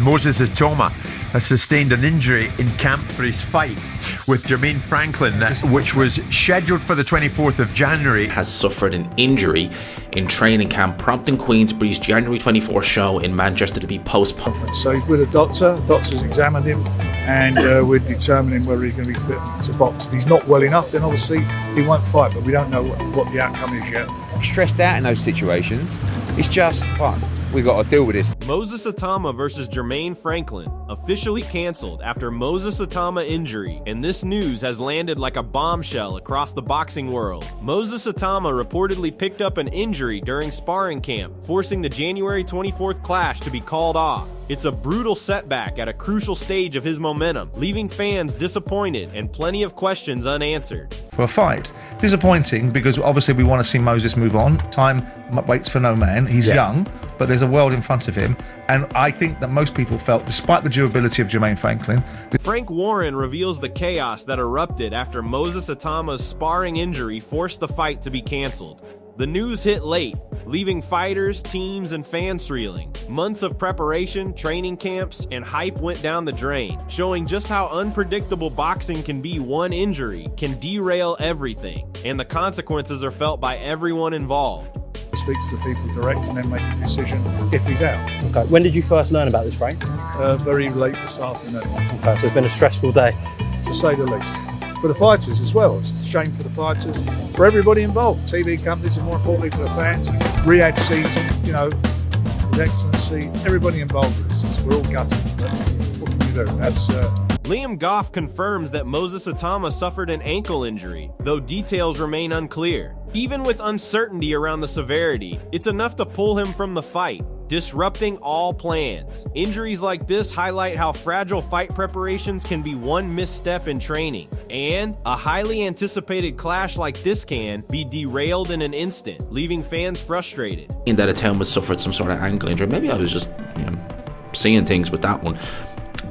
Moses Itauma has sustained an injury in camp for his fight with Jermaine Franklin, which was scheduled for the 24th of January. Has suffered an injury in training camp, prompting Queensberry's January 24th show in Manchester to be postponed. So he's with a doctor. The doctor's examined him, and we're determining whether he's going to be fit to box. If he's not well enough, then obviously he won't fight, but we don't know what the outcome is yet. Stressed out in those situations. It's just fun. We've got to deal with this. Moses Itauma versus Jermaine Franklin officially canceled after Moses Itauma injury, and this news has landed like a bombshell across the boxing world. Moses Itauma reportedly picked up an injury during sparring camp, forcing the January 24th clash to be called off. It's a brutal setback at a crucial stage of his momentum, leaving fans disappointed and plenty of questions unanswered. For a fight, disappointing because obviously we want to see Moses move on. Time waits for no man. He's young, but there's a world in front of him. And I think that most people felt, despite the durability of Jermaine Franklin. Frank Warren reveals the chaos that erupted after Moses Itauma's sparring injury forced the fight to be canceled. The news hit late, leaving fighters, teams, and fans reeling. Months of preparation, training camps, and hype went down the drain, showing just how unpredictable boxing can be. One injury can derail everything, and the consequences are felt by everyone involved. Speaks to the people direct and then make a decision if he's out. Okay. When did you first learn about this, Frank? Very late this afternoon. Okay, so it's been a stressful day. To say the least. For the fighters as well. It's a shame for the fighters, for everybody involved. TV companies, and more importantly for the fans. Riyadh season, His Excellency, everybody involved with this. We're all gutted, but what can you do? That's Liam Goff confirms that Moses Itauma suffered an ankle injury, though details remain unclear. Even with uncertainty around the severity, it's enough to pull him from the fight, disrupting all plans. Injuries like this highlight how fragile fight preparations can be one misstep in training, and a highly anticipated clash like this can be derailed in an instant, leaving fans frustrated. In that Itauma suffered some sort of ankle injury. Maybe I was just seeing things with that one.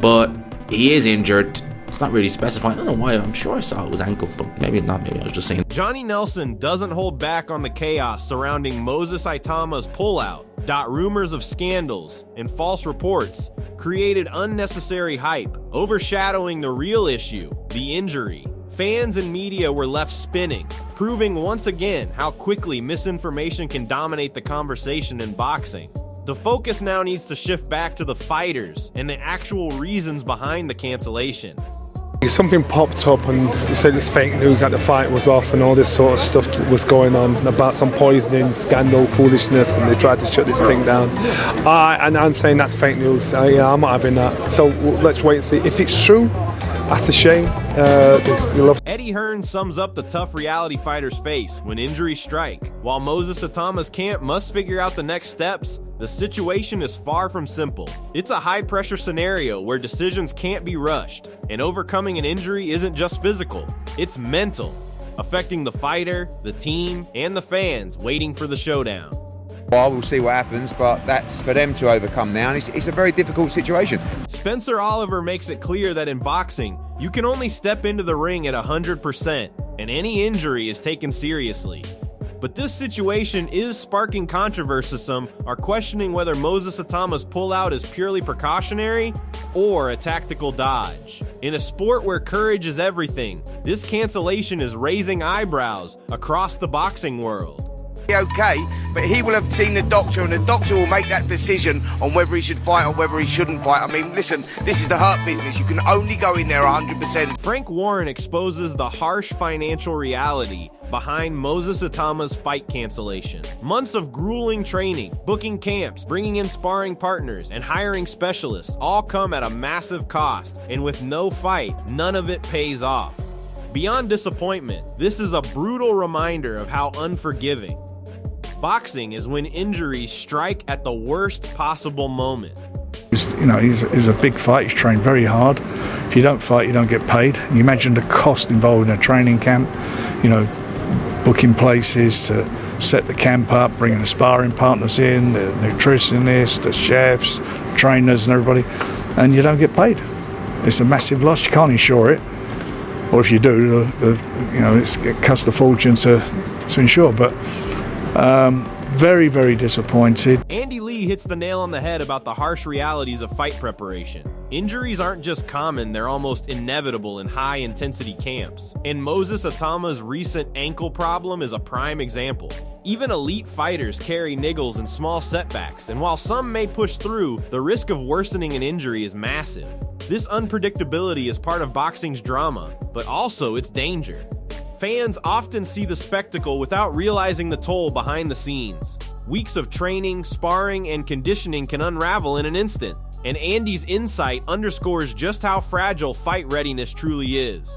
But he is injured. It's not really specifying. I don't know why. I'm sure I saw it was ankle, but maybe not. Maybe I was just saying. Johnny Nelson doesn't hold back on the chaos surrounding Moses Itauma's pullout. Rumors of scandals and false reports created unnecessary hype, overshadowing the real issue, the injury. Fans and media were left spinning, proving once again how quickly misinformation can dominate the conversation in boxing. The focus now needs to shift back to the fighters and the actual reasons behind the cancellation. Something popped up and said it's fake news that the fight was off and all this sort of stuff was going on about some poisoning, scandal, foolishness, and they tried to shut this thing down. And I'm saying that's fake news. I'm not having that. So let's wait and see. If it's true, that's a shame. Eddie Hearn sums up the tough reality fighters face when injuries strike. While Moses Itauma's camp must figure out the next steps, the situation is far from simple. It's a high-pressure scenario where decisions can't be rushed, and overcoming an injury isn't just physical, it's mental, affecting the fighter, the team, and the fans waiting for the showdown. Well, we'll see what happens, but that's for them to overcome now, and it's a very difficult situation. Spencer Oliver makes it clear that in boxing, you can only step into the ring at 100%, and any injury is taken seriously. But this situation is sparking controversy. Some are questioning whether Moses Itauma's pullout is purely precautionary or a tactical dodge. In a sport where courage is everything, this cancellation is raising eyebrows across the boxing world. Okay, but he will have seen the doctor, and the doctor will make that decision on whether he should fight or whether he shouldn't fight. I mean, listen, this is the hurt business. You can only go in there 100%. Frank Warren exposes the harsh financial reality behind Moses Itauma's fight cancellation. Months of grueling training, booking camps, bringing in sparring partners, and hiring specialists all come at a massive cost, and with no fight, none of it pays off. Beyond disappointment, this is a brutal reminder of how unforgiving boxing is when injuries strike at the worst possible moment. He's a big fight. He's trained very hard. If you don't fight, you don't get paid. You imagine the cost involved in a training camp, booking places to set the camp up, bringing the sparring partners in, the nutritionists, the chefs, trainers and everybody, and you don't get paid. It's a massive loss. You can't insure it, or if you do, it costs a fortune to insure. But very, very disappointed. Andy Lee really hits the nail on the head about the harsh realities of fight preparation. Injuries aren't just common, they're almost inevitable in high-intensity camps. And Moses Itauma's recent ankle problem is a prime example. Even elite fighters carry niggles and small setbacks, and while some may push through, the risk of worsening an injury is massive. This unpredictability is part of boxing's drama, but also its danger. Fans often see the spectacle without realizing the toll behind the scenes. Weeks of training, sparring, and conditioning can unravel in an instant, and Andy's insight underscores just how fragile fight readiness truly is.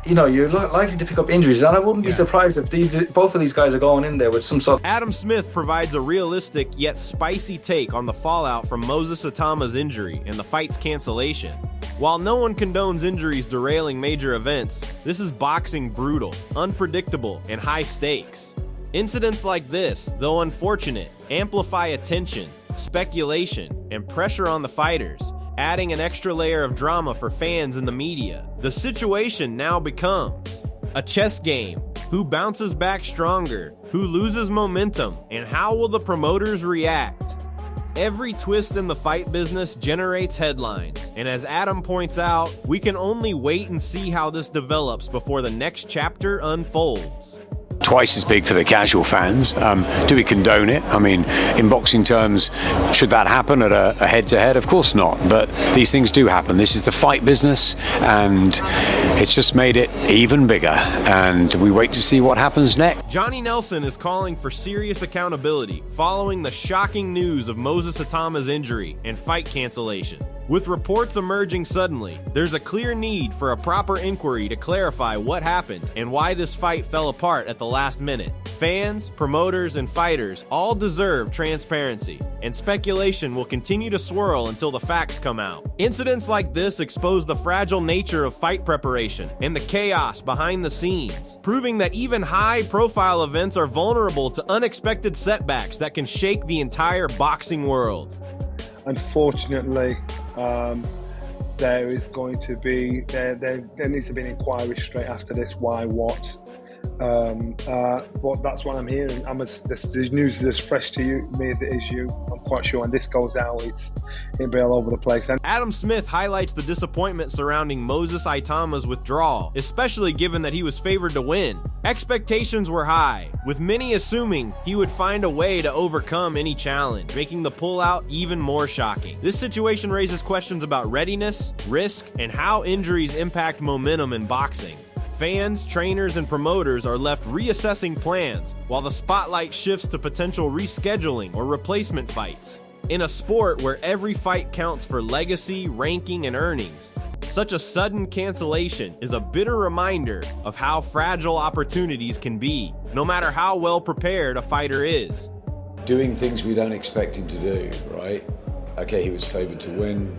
You're likely to pick up injuries, and I wouldn't be surprised if both of these guys are going in there with some sort of... Adam Smith provides a realistic yet spicy take on the fallout from Moses Itauma's injury and the fight's cancellation. While no one condones injuries derailing major events, this is boxing brutal, unpredictable, and high stakes. Incidents like this, though unfortunate, amplify attention, speculation, and pressure on the fighters, adding an extra layer of drama for fans and the media. The situation now becomes a chess game. Who bounces back stronger? Who loses momentum? And how will the promoters react? Every twist in the fight business generates headlines, and as Adam points out, we can only wait and see how this develops before the next chapter unfolds. Twice as big for the casual fans. Do we condone it? I mean, in boxing terms, should that happen at a head-to-head? Of course not, but these things do happen. This is the fight business, and it's just made it even bigger, and we wait to see what happens next. Johnny Nelson is calling for serious accountability following the shocking news of Moses Itauma's injury and fight cancellation. With reports emerging suddenly, there's a clear need for a proper inquiry to clarify what happened and why this fight fell apart at the last minute. Fans, promoters, and fighters all deserve transparency, and speculation will continue to swirl until the facts come out. Incidents like this expose the fragile nature of fight preparation and the chaos behind the scenes, proving that even high-profile events are vulnerable to unexpected setbacks that can shake the entire boxing world. Unfortunately, there is going to be there needs to be an inquiry straight after this. Why, what? But that's what I'm hearing. This news is as fresh to me as it is you. I'm quite sure when this goes out, it'll be all over the place. And Adam Smith highlights the disappointment surrounding Moses Itauma's withdrawal, especially given that he was favored to win. Expectations were high, with many assuming he would find a way to overcome any challenge, making the pullout even more shocking. This situation raises questions about readiness, risk, and how injuries impact momentum in boxing. Fans, trainers, and promoters are left reassessing plans, while the spotlight shifts to potential rescheduling or replacement fights. In a sport where every fight counts for legacy, ranking, and earnings, such a sudden cancellation is a bitter reminder of how fragile opportunities can be, no matter how well prepared a fighter is. Doing things we don't expect him to do, right? Okay, he was favored to win.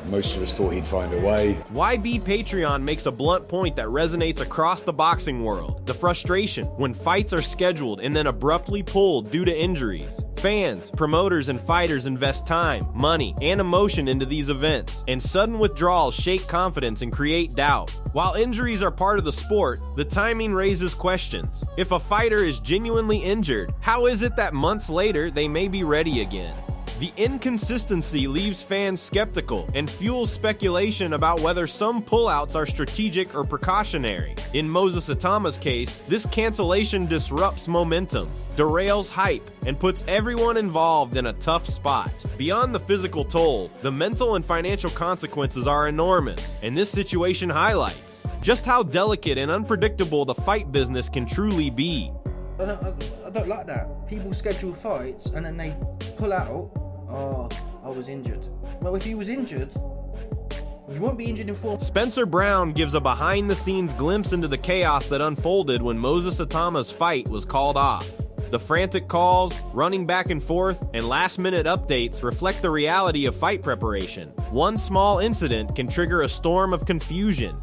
Most of us thought he'd find a way. YB Patreon makes a blunt point that resonates across the boxing world. The frustration when fights are scheduled and then abruptly pulled due to injuries. Fans, promoters, and fighters invest time, money, and emotion into these events, and sudden withdrawals shake confidence and create doubt. While injuries are part of the sport, the timing raises questions. If a fighter is genuinely injured, how is it that months later they may be ready again? The inconsistency leaves fans skeptical and fuels speculation about whether some pullouts are strategic or precautionary. In Moses Itauma's case, this cancellation disrupts momentum, derails hype, and puts everyone involved in a tough spot. Beyond the physical toll, the mental and financial consequences are enormous, and this situation highlights just how delicate and unpredictable the fight business can truly be. I don't like that. People schedule fights and then they pull out. Oh, I was injured. Well, if he was injured, you won't be injured in 4 months. Spencer Brown gives a behind-the-scenes glimpse into the chaos that unfolded when Moses Itauma's fight was called off. The frantic calls, running back and forth, and last-minute updates reflect the reality of fight preparation. One small incident can trigger a storm of confusion.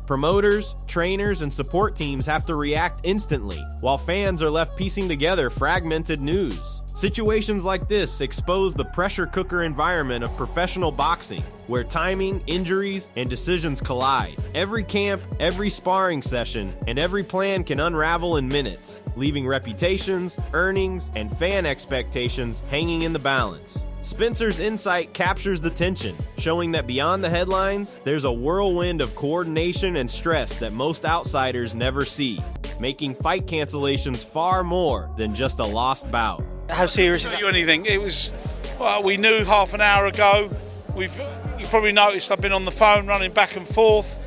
Promoters, trainers, and support teams have to react instantly, while fans are left piecing together fragmented news. Situations like this expose the pressure cooker environment of professional boxing, where timing, injuries, and decisions collide. Every camp, every sparring session, and every plan can unravel in minutes. leaving reputations, earnings, and fan expectations hanging in the balance. Spencer's insight captures the tension, showing that beyond the headlines, there's a whirlwind of coordination and stress that most outsiders never see, making fight cancellations far more than just a lost bout. How serious is it? Anything. It was, well, we knew half an hour ago. You probably noticed I've been on the phone running back and forth.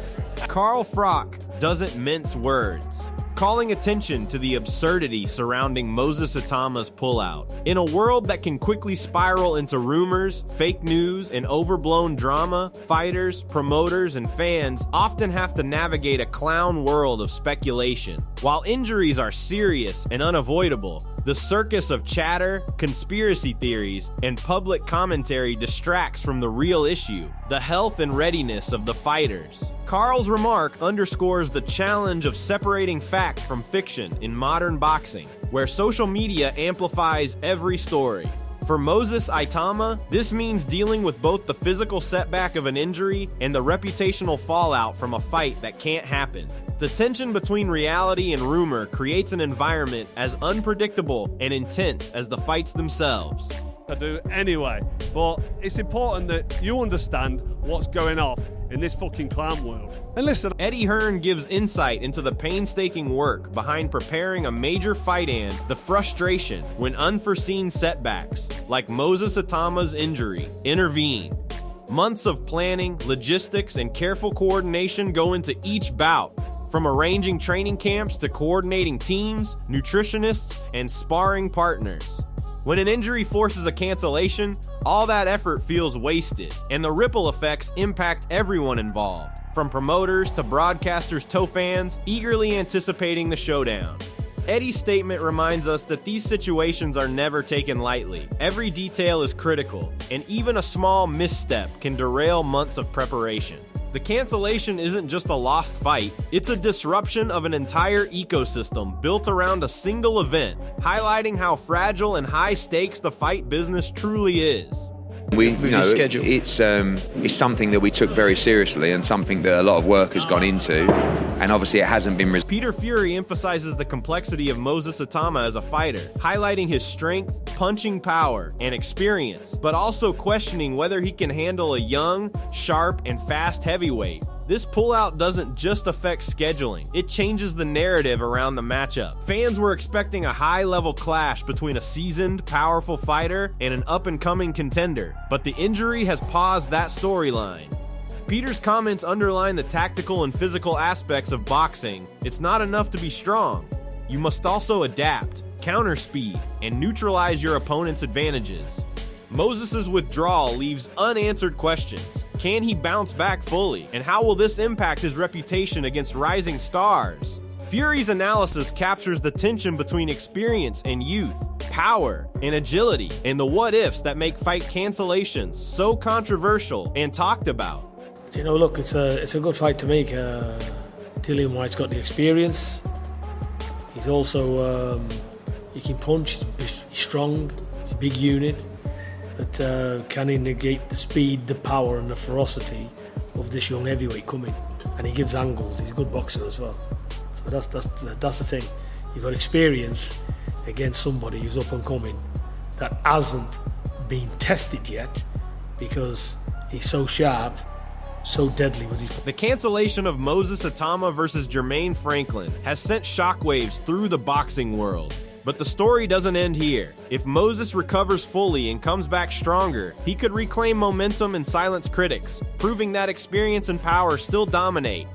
Carl Frock doesn't mince words, calling attention to the absurdity surrounding Moses Itauma's pullout. In a world that can quickly spiral into rumors, fake news, and overblown drama, fighters, promoters, and fans often have to navigate a clown world of speculation. While injuries are serious and unavoidable, the circus of chatter, conspiracy theories, and public commentary distracts from the real issue, the health and readiness of the fighters. Carl's remark underscores the challenge of separating fact from fiction in modern boxing, where social media amplifies every story. For Moses Itauma, this means dealing with both the physical setback of an injury and the reputational fallout from a fight that can't happen. The tension between reality and rumor creates an environment as unpredictable and intense as the fights themselves. I do anyway, but it's important that you understand what's going off in this fucking clown world. And listen, Eddie Hearn gives insight into the painstaking work behind preparing a major fight and the frustration when unforeseen setbacks, like Moses Itauma's injury, intervene. Months of planning, logistics, and careful coordination go into each bout, from arranging training camps to coordinating teams, nutritionists, and sparring partners. When an injury forces a cancellation, all that effort feels wasted, and the ripple effects impact everyone involved, from promoters to broadcasters to fans, eagerly anticipating the showdown. Eddie's statement reminds us that these situations are never taken lightly. Every detail is critical, and even a small misstep can derail months of preparation. The cancellation isn't just a lost fight, it's a disruption of an entire ecosystem built around a single event, highlighting how fragile and high stakes the fight business truly is. It's something that we took very seriously and something that a lot of work has gone into, and obviously it hasn't been. Peter Fury emphasizes the complexity of Moses Itauma as a fighter, highlighting his strength, punching power, and experience, but also questioning whether he can handle a young, sharp, and fast heavyweight. This pullout doesn't just affect scheduling, it changes the narrative around the matchup. Fans were expecting a high-level clash between a seasoned, powerful fighter and an up-and-coming contender, but the injury has paused that storyline. Peter's comments underline the tactical and physical aspects of boxing. It's not enough to be strong. You must also adapt, counter speed, and neutralize your opponent's advantages. Moses' withdrawal leaves unanswered questions. Can he bounce back fully? And how will this impact his reputation against rising stars? Fury's analysis captures the tension between experience and youth, power and agility, and the what-ifs that make fight cancellations so controversial and talked about. You know, look, it's a good fight to make. Dillian Whyte's got the experience. He's also, he can punch, he's strong, he's a big unit. But can he negate the speed, the power and the ferocity of this young heavyweight coming? And he gives angles, he's a good boxer as well. So that's the thing. You've got experience against somebody who's up and coming that hasn't been tested yet because he's so sharp, so deadly with his... The cancellation of Moses Itauma versus Jermaine Franklin has sent shockwaves through the boxing world. But the story doesn't end here. If Moses recovers fully and comes back stronger, he could reclaim momentum and silence critics, proving that experience and power still dominate.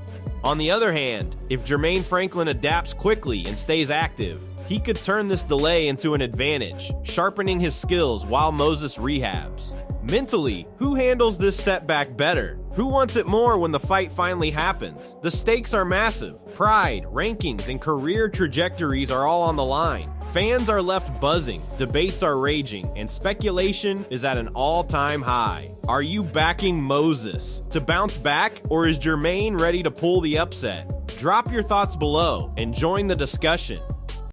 On the other hand, if Jermaine Franklin adapts quickly and stays active, he could turn this delay into an advantage, sharpening his skills while Moses rehabs. Mentally, who handles this setback better? Who wants it more when the fight finally happens? The stakes are massive. Pride, rankings, and career trajectories are all on the line. Fans are left buzzing, debates are raging, and speculation is at an all-time high. Are you backing Moses to bounce back, or is Jermaine ready to pull the upset? Drop your thoughts below and join the discussion.